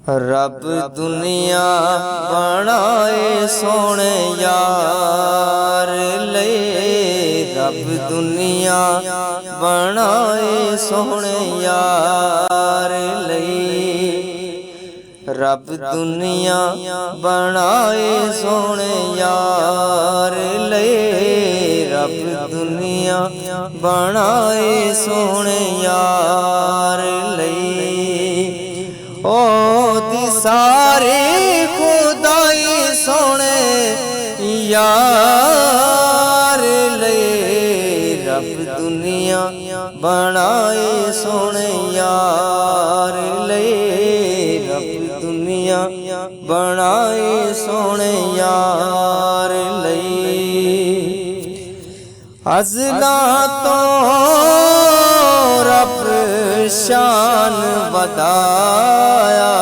रब दुनिया बनाए सोने यार ले, रब दुनिया बनाए सोने यार ले, रब दुनिया बनाए सोने यार ले, रब दुनिया बनाए सोने यार ले। ओ दी सारे खुदाई सोने यार ले, रब दुनिया बनाए सोने यार ले, रब दुनिया बनाए सोने यार ले। अज़ला तो रब शान वधाया,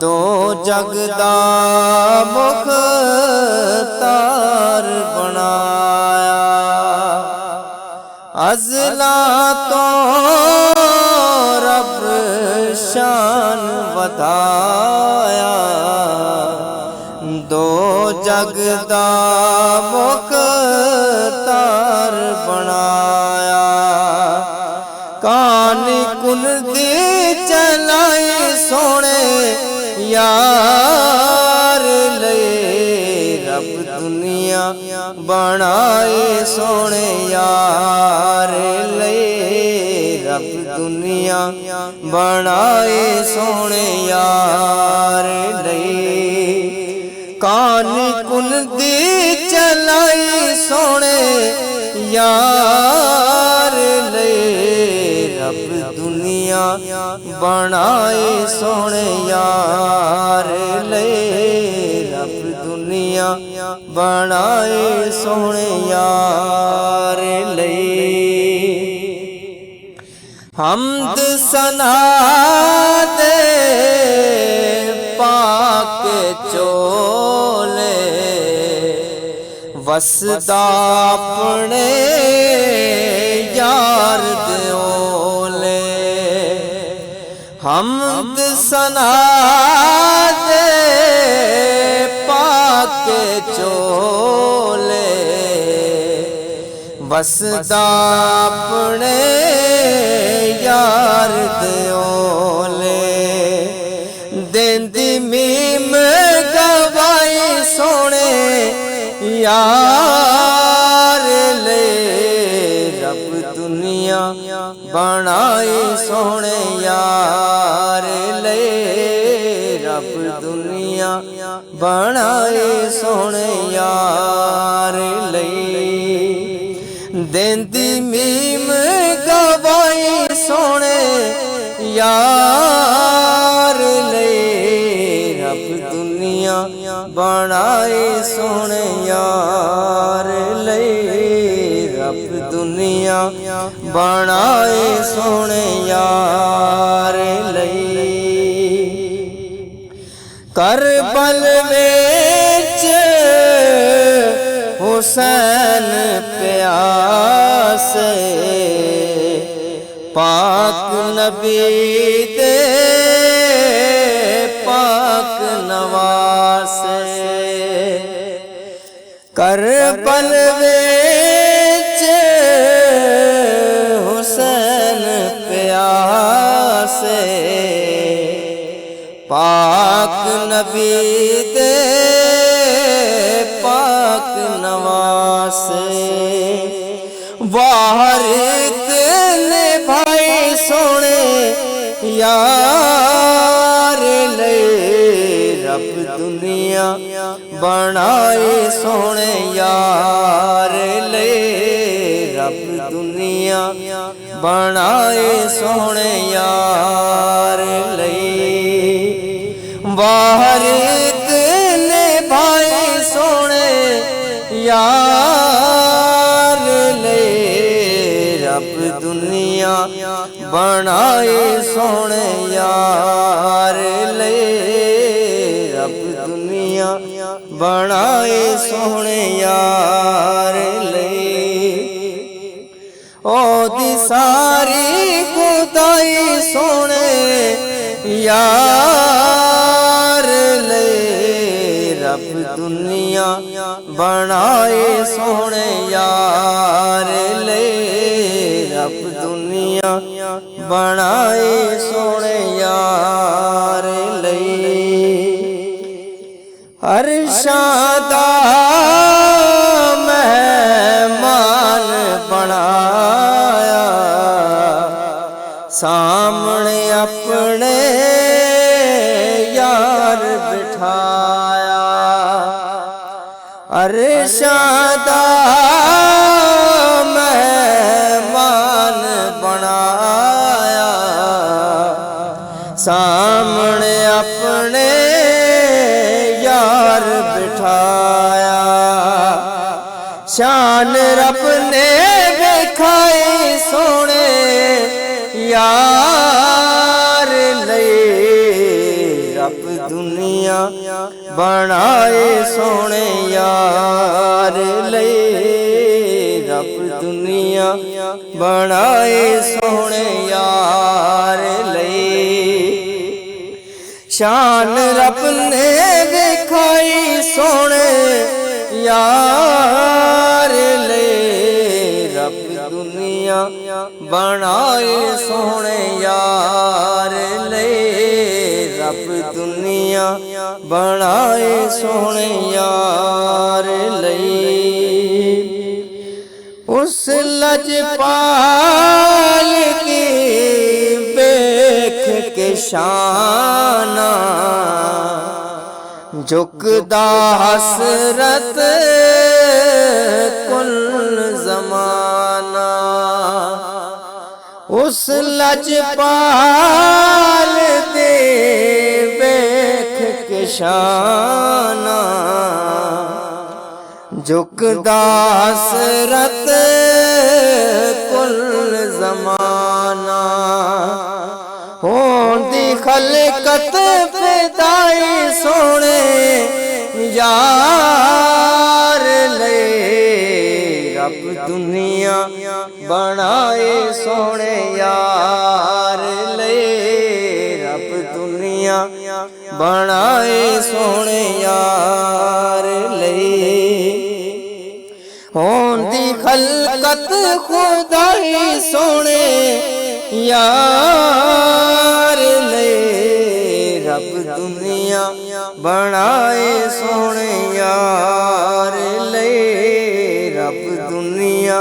दो जगदा मुख्तार बनाया। अज़ला तो रब शान वधाया, दो जगदा मुख्तार बनाया। कान कुन दे चलाए सोने यार ले, रब दुनिया बनाए सोने यार ले, रब दुनिया बनाए सोने यार ले। कान कुन दे चलाए सोने यार ले, रब दुनिया बनाए सोने यार ले, रब दुनिया बनाए सोने यार ले। हमद सना दे पाक चोले, वसदा अपने यार दे ओले। हमद सना दे पाक चोले, वसदा अपने यार दे ओले। देंदी मीम गवाई सोने यार ले, रब दुनिया बनाए सोने यार ले, रब दुनिया बनाए सोने यार ले। देंदी मीम गवाई सोने यार ले, रब दुनिया बनाए सोने यार ले, रब दुनिया बनाए सोने यार ले। करबल विच हुसैन प्यासे, पाक नबी दे पाक नवासे। करबल विच हुसैन प्यासे, पाक नबी दे पाक नवासे। वारित ने भाई सोने यार ले, रब दुनिया बनाए सोने यार ले, रब दुनिया बनाए सोने यार ले। वारित ने भाई सोने यार ले, रब दुनिया बनाए सोने यार ले, रब दुनिया बनाए सोने यार ले। ओ दी सारी खुदाई सोने यार ले रब दुनिया बनाए सोने यार ले रब दुनिया बनाए सोने यार ले अरशां दा मेहमान बनाया सामने अपने यार बिठाया अरशां दा मेहमान बनाया सामने अपने यार बिठाया शान रब ने दिखाई सोने यार ले रब दुनिया बनाए सोने यार ले रब दुनिया बनाए सोने यार ले शान रब ने दिखाई सोने यार ले रब दुनिया बनाए सोने यार ले रब दुनिया बनाए सोने यार ले उस लजपाल की देख के शाना झुकदा हसरत कुल ज़माना उस लजपाल दे देख के शाना झुकदा हसरत कुल ज़माना होंदी खलकत फिदाई सोने यार ले रब दुनिया बनाए सोने यार ले रब दुनिया बनाए सोने यार ले होंदी खलकत खुदाई सोने यार ले रब दुनिया बनाए सोने यार ले रब दुनिया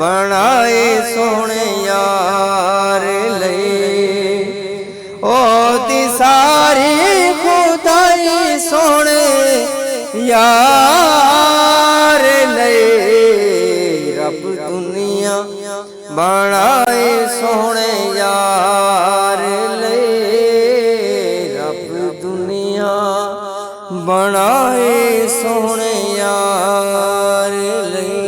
बनाए सोने यार ले ओ दी सारी खुदाई सोने यार ले रब दुनिया बनाए सोने यार ले रब दुनिया बनाए सोने यार ले।